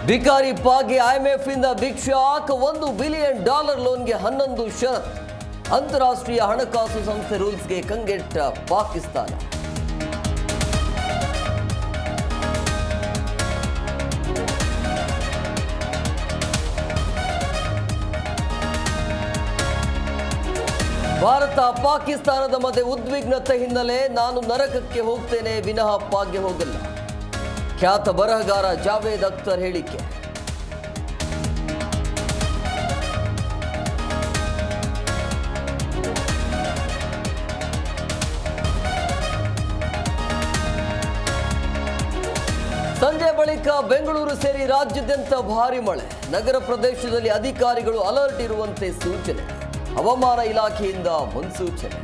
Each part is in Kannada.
ಬಿಕಾರಿ ಪಾಗೆ ಐಎಂಎಫ್ ಇಂದ ಬಿಗ್ ಶಾಕ್ $1 ಬಿಲಿಯನ್ ಲೋನ್ಗೆ 11 ಷರತ್ತು. ಅಂತಾರಾಷ್ಟ್ರೀಯ ಹಣಕಾಸು ಸಂಸ್ಥೆ ರೂಲ್ಸ್ಗೆ ಕಂಗೆಟ್ಟ ಪಾಕಿಸ್ತಾನ. ಭಾರತ ಪಾಕಿಸ್ತಾನದ ಮಧ್ಯೆ ಉದ್ವಿಗ್ನತೆ ಹಿನ್ನೆಲೆ ನಾನು ನರಕಕ್ಕೆ ಹೋಗ್ತೇನೆ ವಿನಃ ಪಾಕ್ಗೆ ಹೋಗಲ್ಲ. ಖ್ಯಾತ ಬರಹಗಾರ ಜಾವೇದ್ ಅಖ್ತರ್ ಹೇಳಿಕೆ. ಸಂಜೆ ಬಳಿಕ ಬೆಂಗಳೂರು ಸೇರಿ ರಾಜ್ಯಾದ್ಯಂತ ಭಾರಿ ಮಳೆ. ನಗರ ಪ್ರದೇಶದಲ್ಲಿ ಅಧಿಕಾರಿಗಳು ಅಲರ್ಟ್ ಇರುವಂತೆ ಸೂಚನೆ. ಹವಾಮಾನ ಇಲಾಖೆಯಿಂದ ಮುನ್ಸೂಚನೆ.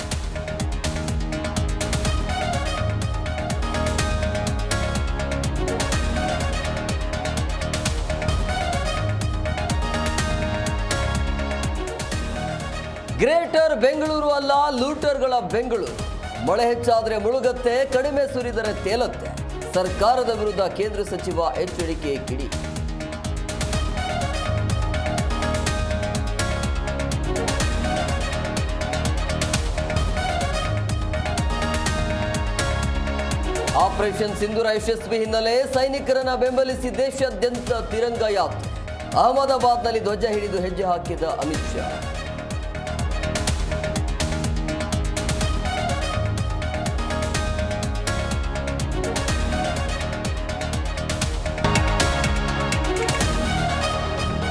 ಗ್ರೇಟರ್ ಬೆಂಗಳೂರು ಅಲ್ಲ, ಲೂಟರ್ಗಳ ಬೆಂಗಳೂರು. ಮಳೆ ಹೆಚ್ಚಾದರೆ ಮುಳುಗತ್ತೆ, ಕಡಿಮೆ ಸುರಿದರೆ ತೇಲತ್ತೆ. ಸರ್ಕಾರದ ವಿರುದ್ಧ ಕೇಂದ್ರ ಸಚಿವ ಎಚ್ಚರಿಕೆ ಕಿಡಿ. ಆಪರೇಷನ್ ಸಿಂಧೂರ ಯಶಸ್ವಿ ಹಿನ್ನೆಲೆ ಸೈನಿಕರನ್ನ ಬೆಂಬಲಿಸಿ ದೇಶಾದ್ಯಂತ ತಿರಂಗ ಯಾತ್ರೆ. ಅಹಮದಾಬಾದ್ನಲ್ಲಿ ಧ್ವಜ ಹಿಡಿದು ಹೆಜ್ಜೆ ಹಾಕಿದ ಅಮಿತ್ ಶಾ.